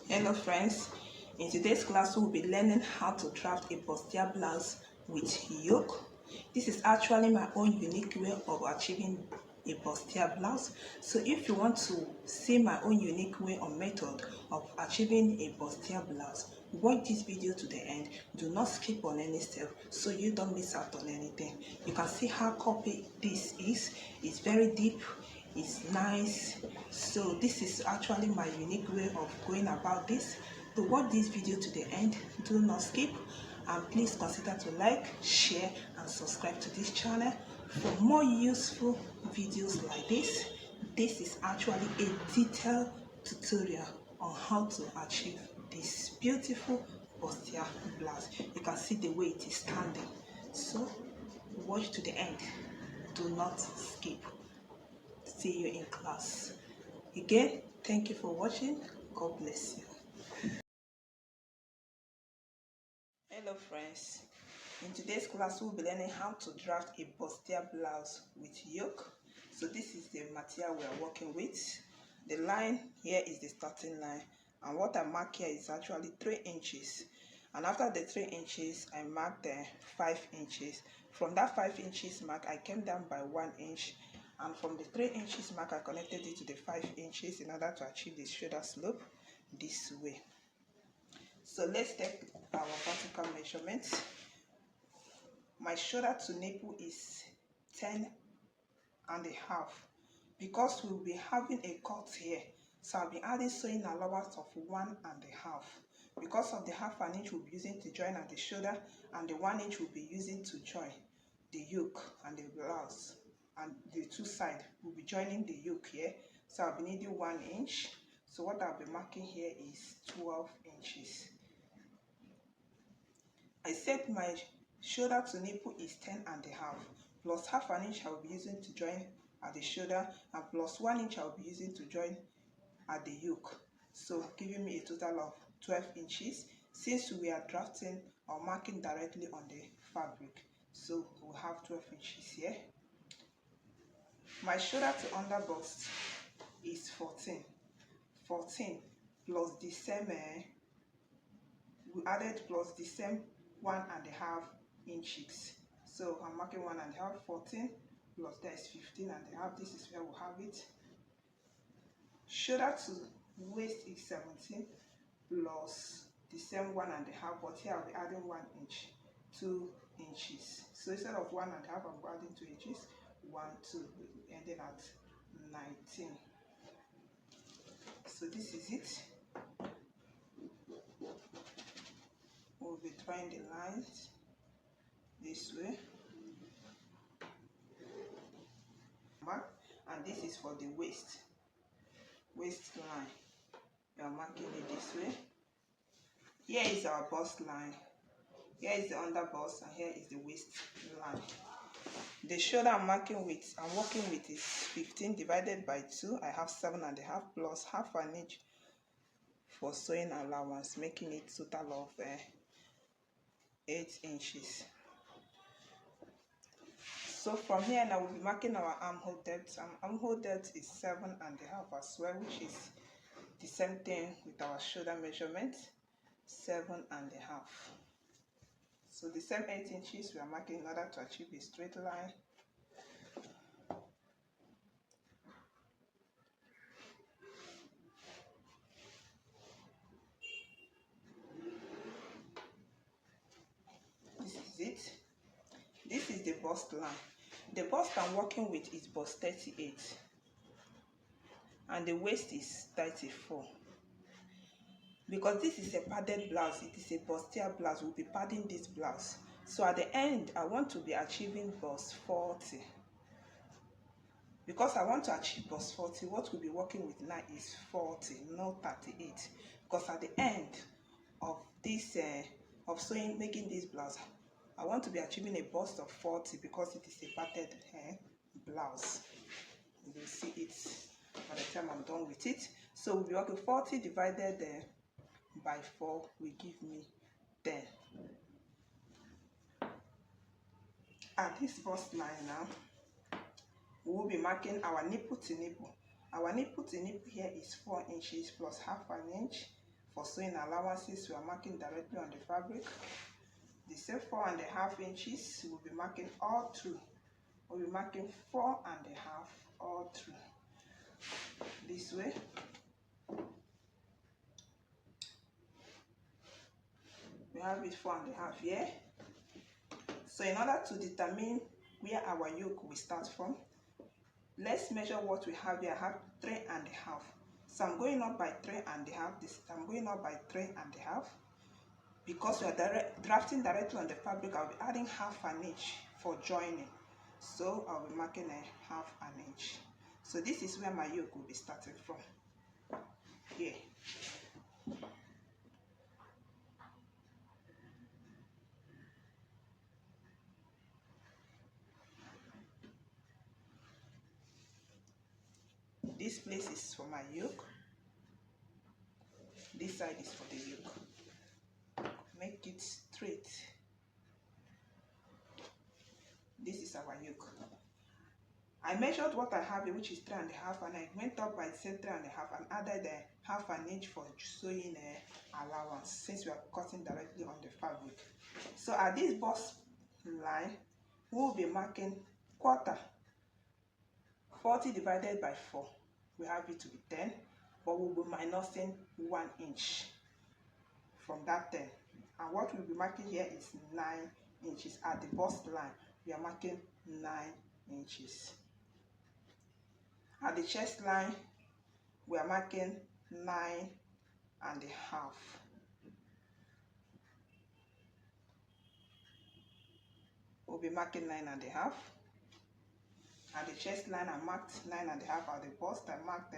Hello friends, in today's class we'll be learning how to draft a bustier blouse with yoke. This is actually my own unique way of achieving a bustier blouse. So if you want to see my own unique way or method of achieving a bustier blouse, watch this video to the end. Do not skip on any step so you don't miss out on anything. You can see how copy this is. It's very deep. It's nice. So this is actually my unique way of going about this. To watch this video to the end, do not skip, and please consider to like, share and subscribe to this channel for more useful videos like this. This is actually a detailed tutorial on how to achieve this beautiful bustier blouse. You can see the way it is standing. So watch to the end. Do not skip. See you in class. Again, thank you for watching. God bless you. Hello friends. In today's class, we'll be learning how to draft a bustier blouse with yoke. So this is the material we are working with. The line here is the starting line, and what I mark here is actually 3 inches. And after the 3 inches, I marked 5 inches. From that 5 inches mark, I came down by 1 inch. And from the 3 inches mark, I connected it to the 5 inches in order to achieve the shoulder slope this way. So let's take our vertical measurements. My shoulder to nipple is 10 and a half. Because we'll be having a cut here, so I'll be adding sewing allowance of 1 and a half. Because of the half an inch we'll be using to join at the shoulder, and the 1 inch we'll be using to join the yoke and the blouse. And the two sides will be joining the yoke here, so I'll be needing 1 inch. So what I'll be marking here is 12 inches. I said my shoulder to nipple is 10 and a half, plus half an inch I'll be using to join at the shoulder, and plus 1 inch I'll be using to join at the yoke, so giving me a total of 12 inches since we are drafting or marking directly on the fabric. So we'll have 12 inches here. My shoulder to under bust is 14 plus the same we added plus the same 1 and a half inches. So I'm marking 1 and a half. 14 plus that is 15 and a half. This is where we'll have it. Shoulder to waist is 17 plus the same 1 and a half, but here I'll be adding 1 inch, 2 inches. So instead of 1 and a half, I'm adding 2 inches. 1, 2, ending at 19. So this is it. We'll be drawing the lines this way. And this is for the waistline. We are marking it this way. Here is our bust line. Here is the under bust, and here is the waistline. The shoulder I'm working with is 15 divided by 2. I have 7 and a half plus half an inch for sewing allowance, making it total of 8 inches. So from here now we'll be marking our armhole depth. Armhole depth is 7 and a half as well, which is the same thing with our shoulder measurement, 7 and a half. So the same 8 inches we are marking in order to achieve a straight line. This is it. This is the bust line. The bust I'm working with is bust 38 and the waist is 34. Because this is a padded blouse, it is a bustier blouse, we'll be padding this blouse. So at the end, I want to be achieving bust 40. Because I want to achieve bust 40, what we'll be working with now is 40, not 38. Because at the end of this, making this blouse, I want to be achieving a bust of 40 because it is a padded blouse. You will see it by the time I'm done with it. So we'll be working 40 divided by 4 will give me 10. At this bust line now, we will be marking our nipple to nipple. Our nipple to nipple here is 4 inches plus half an inch For sewing allowances, we are marking directly on the fabric. The same 4.5 inches, we'll be marking all through. We'll be marking 4.5 all through. This way. We have it 4.5 here. So in order to determine where our yoke will start from, let's measure what we have here. I have 3.5. So I'm going up by 3.5. This I'm going up by 3.5. Because we are drafting directly on the fabric, I'll be adding 1/2 inch for joining. So I'll be marking a 1/2 inch. So this is where my yoke will be starting from. Here. This place is for my yoke. This side is for the yoke. Make it straight. This is our yoke. I measured what I have, which is 3.5, and I went up by the same 3.5 and added a 1/2 inch for sewing allowance, since we are cutting directly on the fabric. So at this bust line, we will be marking quarter. 40 divided by 4, we have it to be 10, but we'll be minusing 1 inch from that 10. And what we'll be marking here is 9 inches. At the bust line, we are marking 9 inches. At the chest line, we are marking 9.5. We'll be marking 9.5. At the chest line, I marked 9.5. At the bust, I marked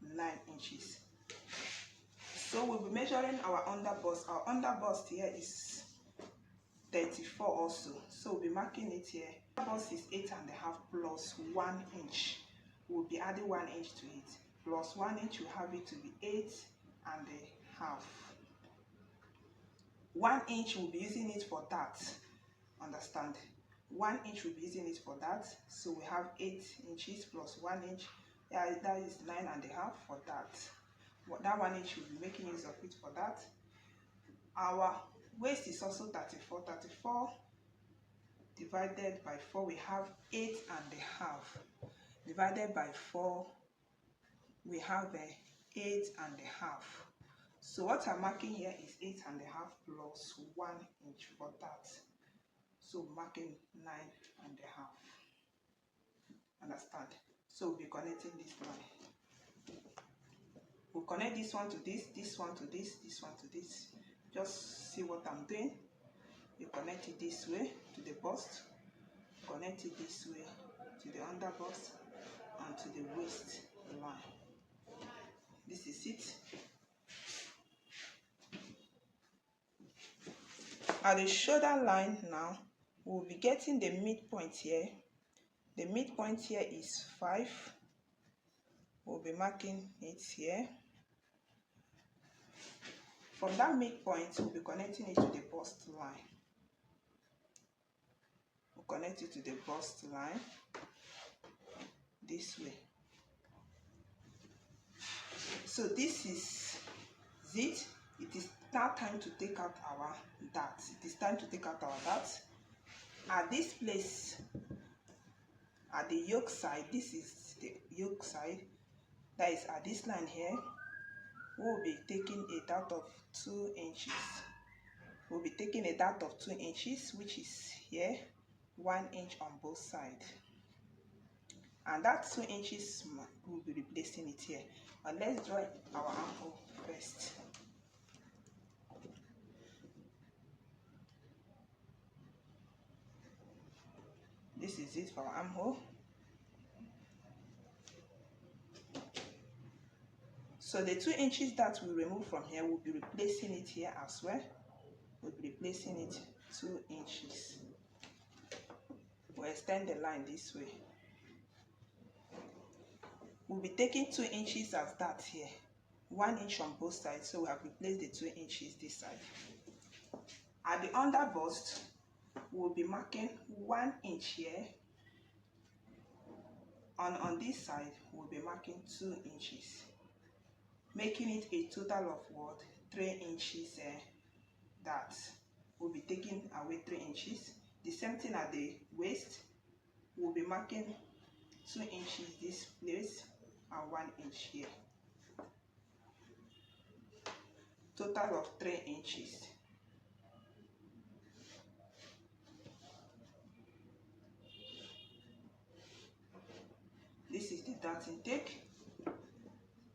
9 inches. So we'll be measuring our underbust. Our underbust here is 34 also. So we'll be marking it here. Underbust is 8.5 plus 1 inch. We'll be adding 1 inch to it. Plus 1 inch, we have it to be 8.5. 1 inch, we'll be using it for that. Understand? 1 inch, we'll be using it for that. So we have 8 inches plus 1 inch. Yeah, that is 9.5 for that. That 1 inch, we'll be making use of it for that. Our waist is also 34. 34 divided by 4, we have 8.5. Divided by 4, we have 8.5. So what I'm marking here is 8.5 plus 1 inch for that. So marking 9.5. Understand? So we'll be connecting this line. We'll connect this one to this one to this one to this. Just see what I'm doing. You connect it this way to the bust, connect it this way to the underbust and to the waist line. This is it. At the shoulder line now, we'll be getting the midpoint here. The midpoint here is 5. We'll be marking it here. From that midpoint, we'll be connecting it to the bust line. We'll connect it to the bust line this way. So this is it. It is now time to take out our dart. It is time to take out our dart. At this place, at the yoke side, this is the yoke side. That is at this line here. We'll be taking a dart of 2 inches. We'll be taking a dart of 2 inches, which is here, 1 inch on both sides. And that 2 inches, we'll be replacing it here. But let's draw our armhole first. This is it for our armhole. So the 2 inches that we remove from here, we'll be replacing it here as well. We'll be replacing it 2 inches. We'll extend the line this way. We'll be taking 2 inches as that here. 1 inch on both sides, so we have replaced the 2 inches this side. At the underbust, we'll be marking 1 inch here. On this side, we'll be marking 2 inches. Making it a total of what? 3 inches that we'll be taking away 3 inches. The same thing at the waist, we'll be marking 2 inches this place and 1 inch here. Total of 3 inches. This is the dart intake.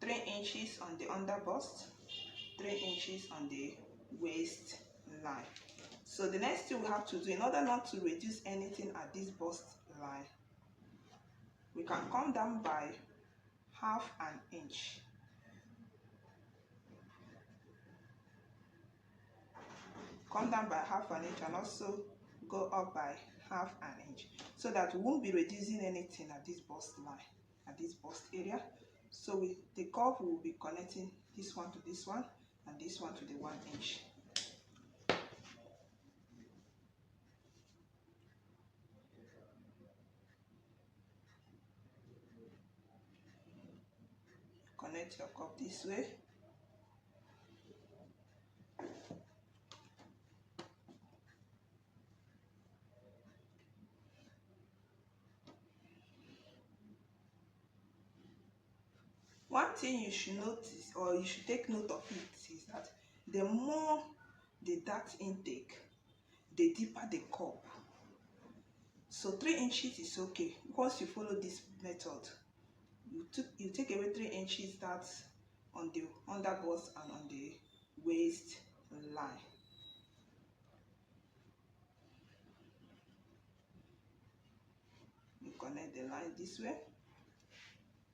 3 inches on the under bust, 3 inches on the waist line. So the next thing we have to do, in order not to reduce anything at this bust line, we can come down by half an inch. Come down by half an inch and also go up by half an inch, so that we won't be reducing anything at this bust line, at this bust area. So with the curve, we will be connecting this one to this one and this one to the 1 inch. Connect your cup this way. One thing you should notice, or you should take note of it, is that the more the dart intake, the deeper the cup. So 3 inches is okay. Once you follow this method, you take away 3 inches dart on the under bust and on the waist line. You connect the line this way.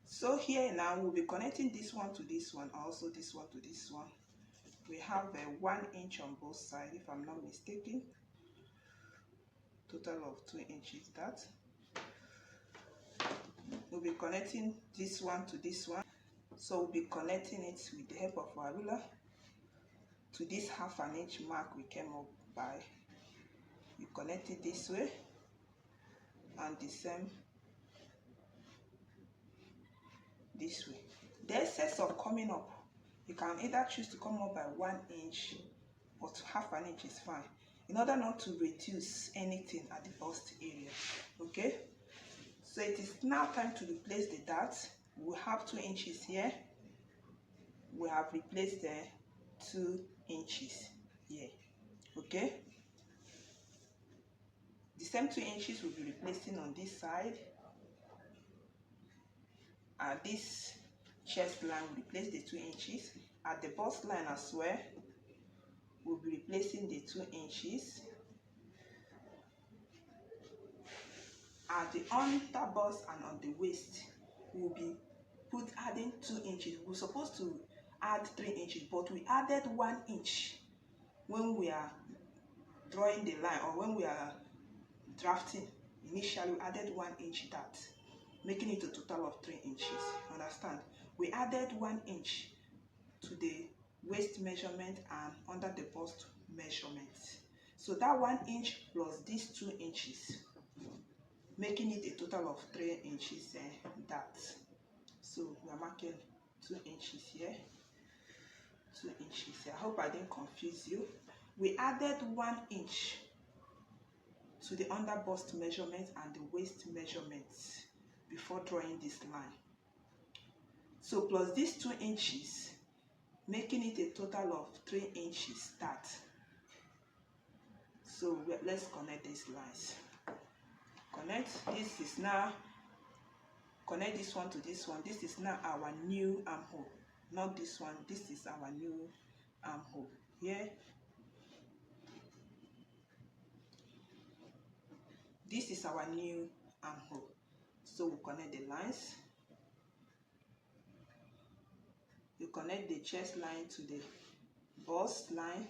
So here now we'll be connecting this one to this one, also this one to this one. We have 1 inch on both sides, if I'm not mistaken. Total of 2 inches that. We'll be connecting this one to this one. So we'll be connecting it with the help of our ruler to this half an inch mark we came up by. You connect it this way and the same this way. The excess of coming up, you can either choose to come up by 1 inch, but half an inch is fine, in order not to reduce anything at the bust area. Okay, so it is now time to replace the dart. We have 2 inches here. We have replaced the 2 inches here. Okay, the same 2 inches will be replacing on this side. At this chest line, we replace the 2 inches. At the bust line as well, we'll be replacing the 2 inches. At the under bust and on the waist, we'll be adding 2 inches. We're supposed to add 3 inches, but we added 1 inch when we are drawing the line, or when we are drafting. Initially, we added 1 inch dart, making it a total of 3 inches. Understand? We added 1 inch to the waist measurement and under the bust measurement. So that 1 inch plus these 2 inches, making it a total of 3 inches dart. So we are marking 2 inches here, 2 inches here. I hope I didn't confuse you. We added 1 inch to the under bust measurement and the waist measurement before drawing this line. So plus these 2 inches, making it a total of 3 inches dart. So let's connect these lines. Connect. This is now, connect this one to this one. This is now our new armhole, not this one. This is our new armhole here. This is our new armhole. So we'll connect the lines. You connect the chest line to the bust line,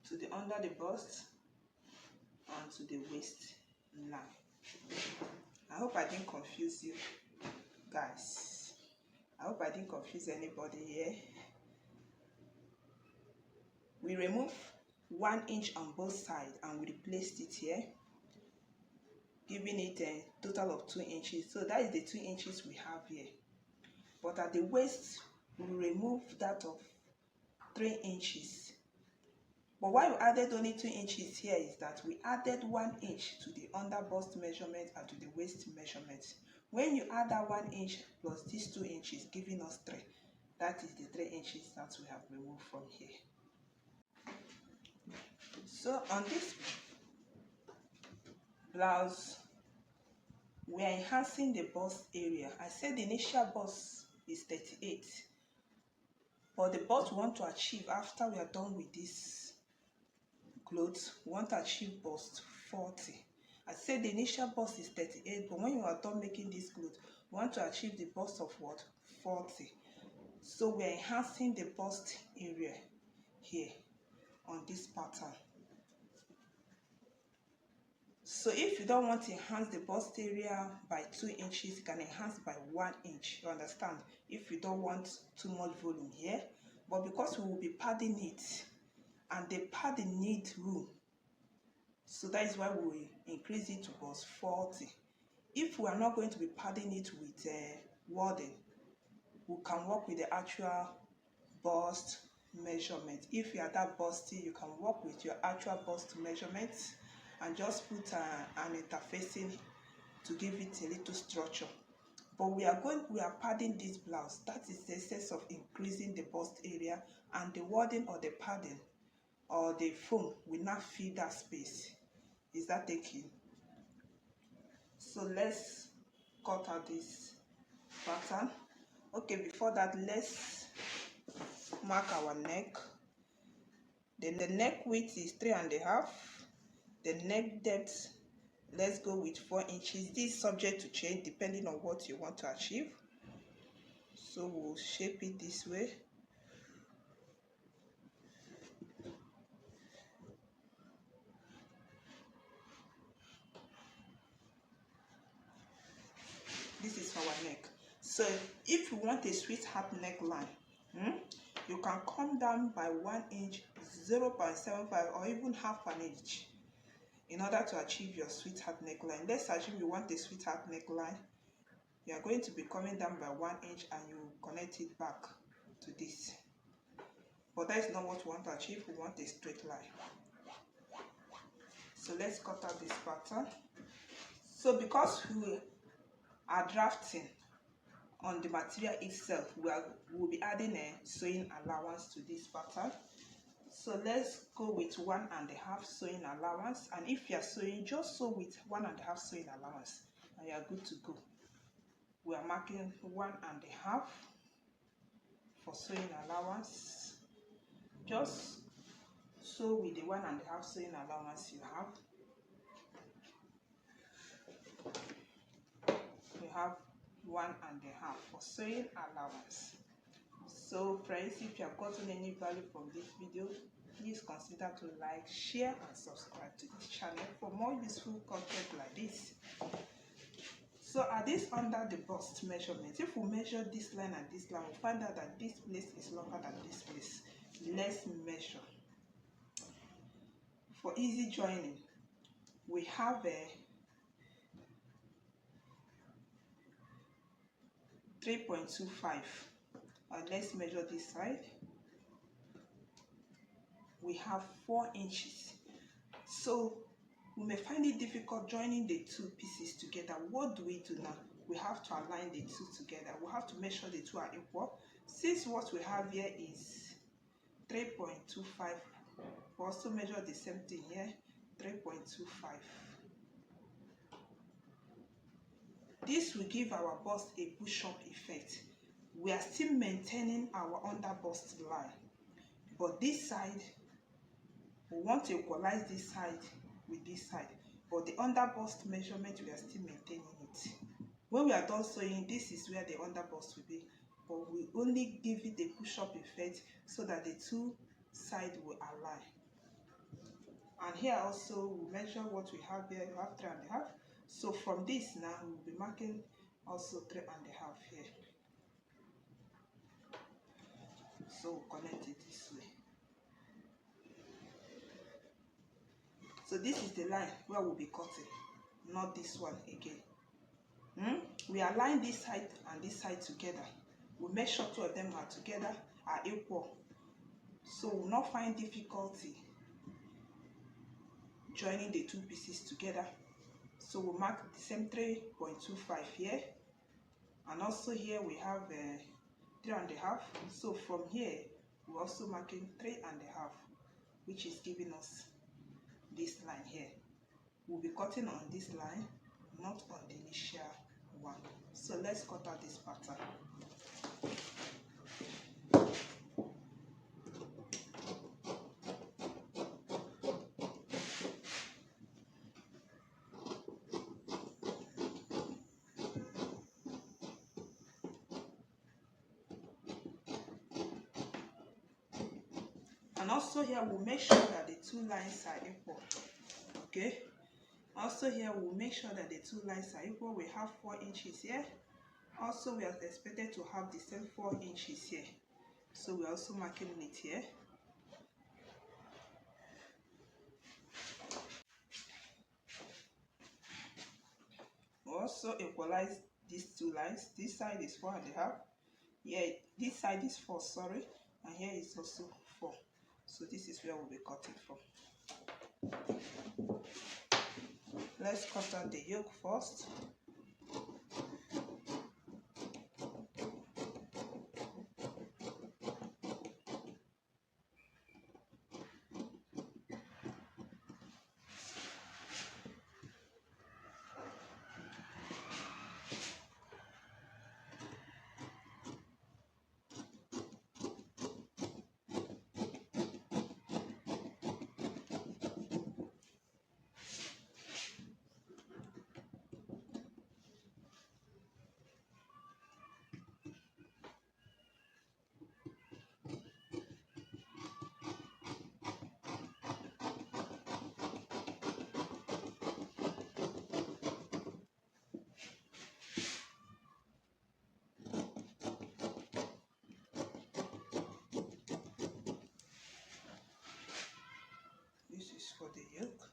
to the under the bust, and to the waist line. I hope I didn't confuse you guys. I hope I didn't confuse anybody here. We remove 1 inch on both sides and we replaced it here, giving it a total of 2 inches. So that is the 2 inches we have here. But at the waist, we remove that of 3 inches. But why we added only 2 inches here is that we added 1 inch to the under bust measurement and to the waist measurement. When you add that 1 inch plus these 2 inches, giving us 3, that is the 3 inches that we have removed from here. So on this blouse, we are enhancing the bust area. I said the initial bust is 38, but the bust we want to achieve after we are done with this clothes, we want to achieve bust 40. I said the initial bust is 38, but when you are done making this clothes, we want to achieve the bust of what? 40. So we are enhancing the bust area here on this pattern. So if you don't want to enhance the bust area by 2 inches, you can enhance by 1 inch. You understand? If you don't want too much volume here, but because we will be padding it, and the padding needs room, so that is why we increase it to bust 40. If we are not going to be padding it with wording, we can work with the actual bust measurement. If you are that busty, you can work with your actual bust measurements and just put an interfacing to give it a little structure. But we are padding this blouse. That is the sense of increasing the bust area, and the wording or the padding or the foam will not fill that space. Is that taking? So let's cut out this pattern. Okay, before that, let's mark our neck. Then the neck width is 3.5. The neck depth, let's go with 4 inches. This is subject to change depending on what you want to achieve. So we'll shape it this way. This is our neck. So if you want a sweetheart neckline, you can come down by 1 inch, 0.75, or even half an inch in order to achieve your sweetheart neckline. Let's assume you want a sweetheart neckline. You are going to be coming down by 1 inch and you connect it back to this. But that is not what we want to achieve. We want a straight line. So let's cut out this pattern. So because we are drafting on the material itself, we'll be adding a sewing allowance to this pattern. So let's go with 1.5 sewing allowance, and if you are sewing, just sew with 1.5 sewing allowance and you are good to go. We are marking 1.5 for sewing allowance. Just sew with the 1.5 sewing allowance you have. You have 1.5 for sewing allowance. So friends, if you have gotten any value from this video, please consider to like, share and subscribe to this channel for more useful content like this. So are this under the bust measurement? If we measure this line and this line, we'll find out that this place is longer than this place. Let's measure. For easy joining, we have a 3.25. Let's measure this side. We have 4 inches. So we may find it difficult joining the two pieces together. What do we do now? We have to align the two together. We have to make sure the two are equal. Since what we have here is 3.25, we also measure the same thing here, 3.25. This will give our bust a push-up effect. We are still maintaining our under bust line, but this side, we want to equalize this side with this side, but the under bust measurement, we are still maintaining it. When we are done sewing, this is where the under bust will be, but we only give it a push-up effect so that the two sides will align. And here also we measure what we have here. We have 3.5. So from this now we'll be marking also 3.5 here. So we'll connect it this way. So this is the line where we'll be cutting, not this one again. We align this side and this side together we make sure two of them are together, are equal, so we'll not find difficulty joining the two pieces together. So we'll mark the same 3.25 here, and also here we have 3.5. So from here we're also marking 3.5, which is giving us this line here. We'll be cutting on this line, not on the initial one. So let's cut out this pattern. And also here we'll make sure that the two lines are equal. Okay, also here we'll make sure that the two lines are equal. We have 4 inches here. Also we are expected to have the same 4 inches here, so we're also marking it here. We'll also equalize these two lines. This side is 4.5. Here, this side is 4, sorry, and here is also 4. So this is where we'll be cutting from. Let's cut out the yoke first. This is for the yoke.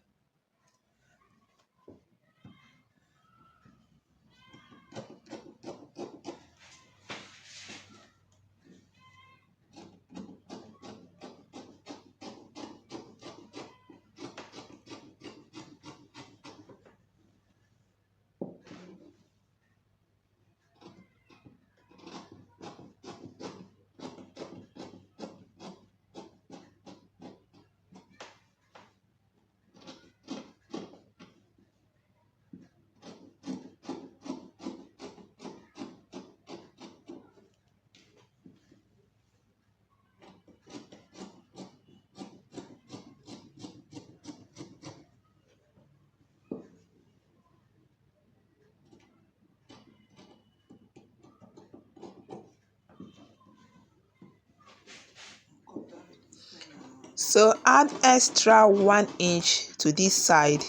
So add extra 1 inch to this side.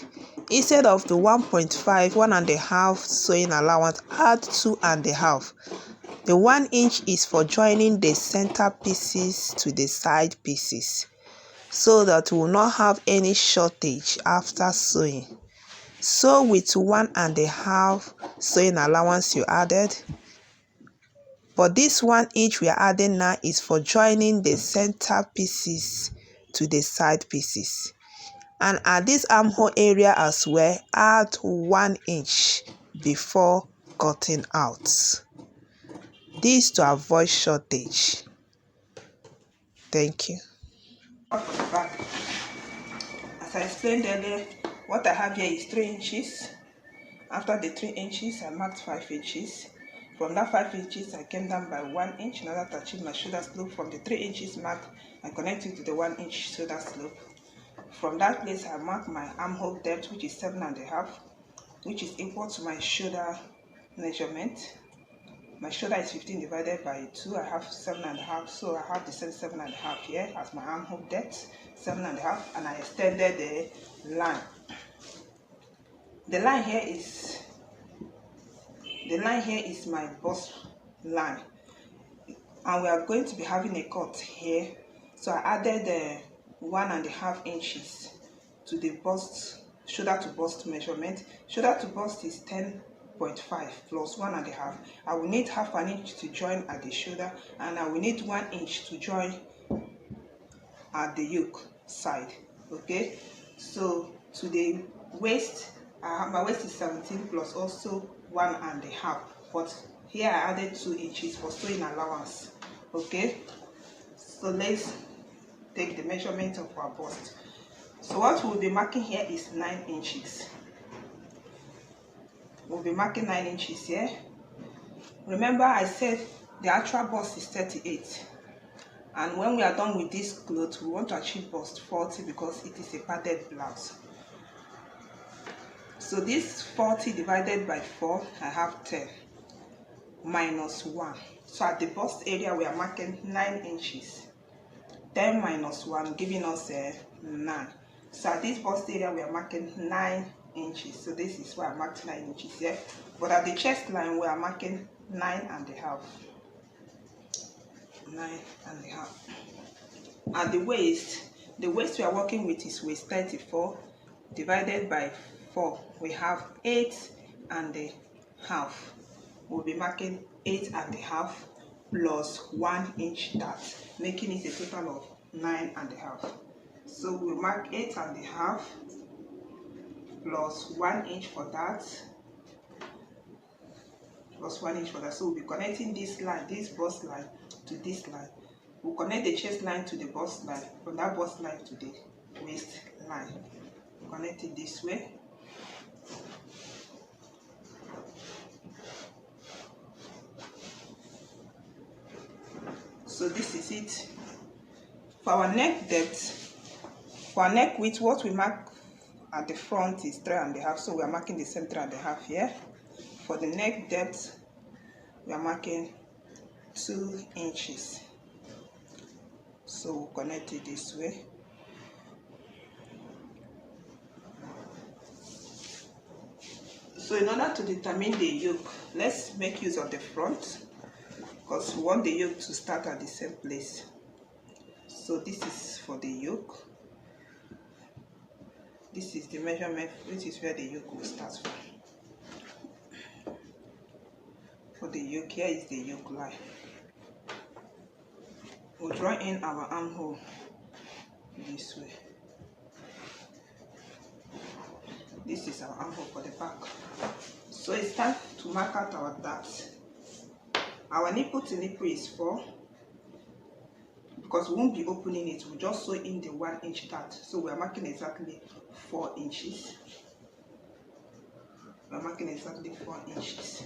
Instead of the 1.5, 1.5 sewing allowance, add 2.5. The 1 inch is for joining the center pieces to the side pieces, so that we will not have any shortage after sewing. Sew with 1.5 sewing allowance you added. But this 1 inch we are adding now is for joining the center pieces to the side pieces. And at this armhole area as well, add 1 inch before cutting out. This to avoid shortage. Thank you. For the back, as I explained earlier, what I have here is 3 inches. After the 3 inches, I marked 5 inches. From that 5 inches, I came down by 1 inch in order to achieve my shoulder slope. From the 3 inches mark, I connected to the 1 inch shoulder slope. From that place, I mark my armhole depth, which is 7.5, which is equal to my shoulder measurement. My shoulder is 15 divided by 2. I have 7.5, so I have the same 7.5 here as my armhole depth, 7.5, and I extended the line. The line here is my bust line, and we are going to be having a cut here. So I added 1.5 inches to the bust, shoulder to bust measurement. Shoulder to bust is 10 0.5 plus 1.5. I will need half an inch to join at the shoulder, and I will need 1 inch to join at the yoke side. Okay, so to the waist, my waist is 17 plus also 1.5, but here I added 2 inches for sewing allowance. Okay, so let's take the measurement of our bust. So what we'll be marking here is 9 inches. We'll be marking 9 inches here. Remember I said the actual bust is 38, and when we are done with this cloth we want to achieve bust 40 because it is a padded blouse. So this 40 divided by 4, I have 10 minus 1. So at the bust area we are marking 9 inches. 10 minus 1 giving us 9. So at this bust area we are marking 9 inches. So this is why I marked 9 inches here. But at the chest line we are marking 9.5. 9.5. At the waist we are working with is waist 34 divided by 4. We have 8.5. We'll be marking 8.5 plus 1 inch that, making it a total of 9.5. So we'll mark 8.5 plus 1 inch for that, plus 1 inch for that. So we'll be connecting this line, this bust line to this line. We'll connect the chest line to the bust line, from that bust line to the waist line. Connect it this way. So this is it. For our neck depth, for our neck width, what we mark at the front is 3.5, so we are marking the same 3.5 here. For the neck depth, we are marking 2 inches. So we'll connect it this way. So in order to determine the yoke, let's make use of the front, because we want the yoke to start at the same place. So this is for the yoke. This is the measurement, this is where the yoke will start from. For the yoke, here is the yoke line. We'll draw in our armhole this way. This is our armhole for the back. So it's time to mark out our darts. Our nipple to nipple is 4, because we won't be opening it, we'll just sew in the 1 inch dart. So we're marking exactly 4 inches. We're marking exactly 4 inches.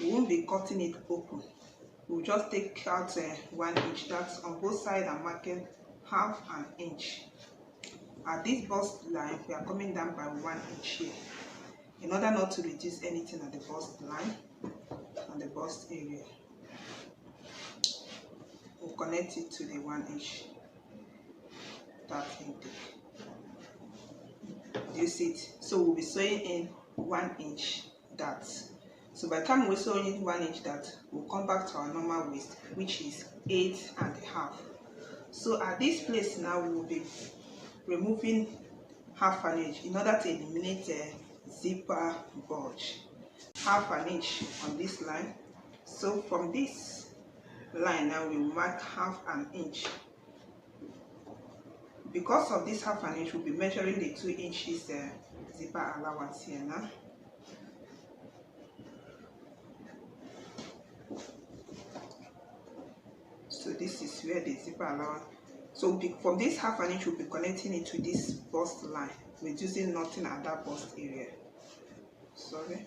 We won't be cutting it open. We'll just take out 1 inch dart on both sides and marking half an inch. At this bust line, we are coming down by 1 inch here, in order not to reduce anything at the bust line and the bust area. We'll connect it to the 1 inch dart intake. Do you see it? So we'll be sewing in 1 inch darts. So by the time we sew in 1 inch dart, we'll come back to our normal waist, which is 8.5. So at this place now, we will be removing half an inch in order to eliminate a zipper bulge. Half an inch on this line. So from this line now, we will mark half an inch. Because of this half an inch, we'll be measuring the 2 inches zipper allowance here now. So this is where the zipper allowance. So from this half an inch, we'll be connecting it to this bust line, reducing nothing at that bust area. Sorry.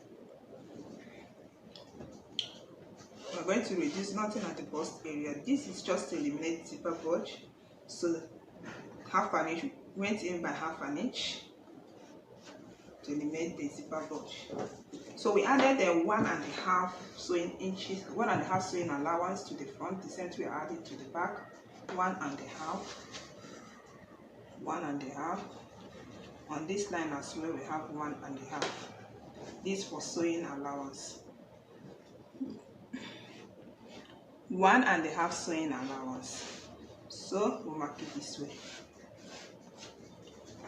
We're going to reduce nothing at the bust area. This is just to eliminate zipper bulge. So half an inch went in by half an inch to eliminate the zipper bulge. So we added the 1.5 sewing inches, 1.5 sewing allowance to the front. The same we added to the back. 1.5. On this line as well, we have 1.5. This for sewing allowance. 1.5 sewing allowance. So we'll mark it this way.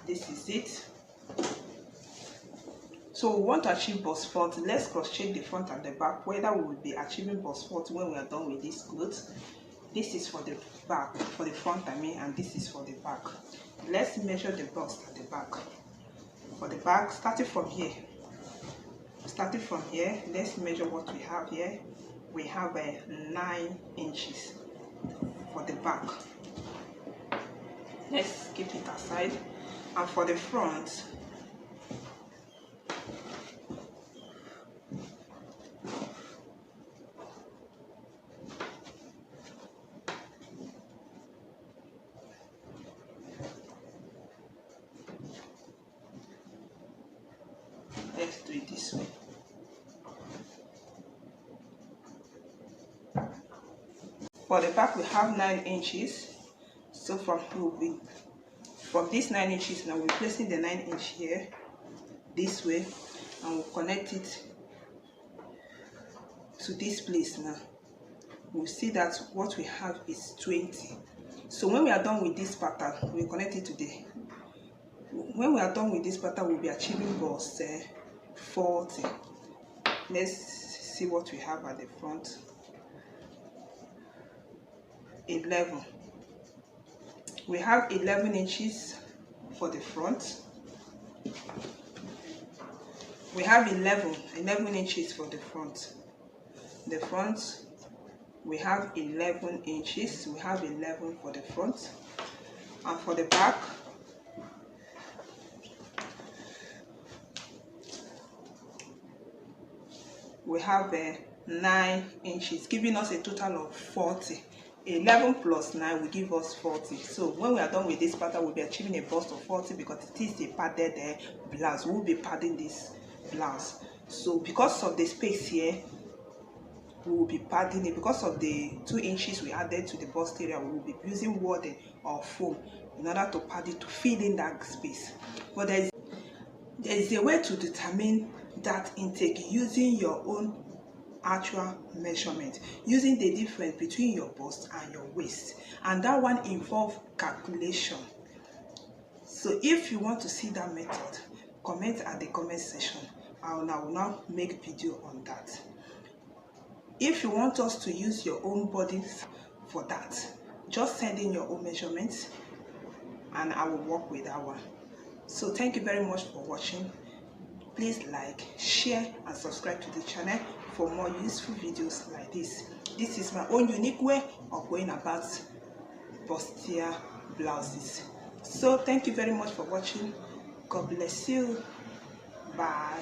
This is it. So we want to achieve bust front. Let's cross check the front and the back whether we will be achieving bust front when we are done with this clothes. This is for the back, for the front I mean, and this is for the back. Let's measure the bust at the back. For the back, starting from here, let's measure what we have here. We have 9 inches for the back. Let's keep it aside. And for the front, let's do it this way. For the back we have 9 inches. So from this 9 inches now we're placing the 9 inch here this way, and we'll connect it to this place. Now we'll see that what we have is 20. So when we are done with this pattern, we'll connect it to the when we are done with this pattern, we'll be achieving bust 40. Let's see what we have at the front. 11. We have 11 inches for the front. We have 11 inches for the front. The front, we have 11 inches. We have 11 for the front. And for the back, we have 9 inches, giving us a total of 40. 11 plus 9 will give us 40. So when we are done with this pattern, we'll be achieving a bust of 40 because it is a padded blouse. We'll be padding this blouse. So because of the space here, we will be padding it. Because of the 2 inches we added to the bust area, we will be using wadding or foam in order to pad it to fill in that space. But there is a way to determine that intake using your own actual measurement, using the difference between your bust and your waist, and that one involves calculation. So if you want to see that method, comment at the comment section. I will now make video on that. If you want us to use your own body for that, just send in your own measurements and I will work with that one. So thank you very much for watching. Please like, share and subscribe to the channel for more useful videos like this. This is my own unique way of going about bustier blouses. So thank you very much for watching. God bless you. Bye.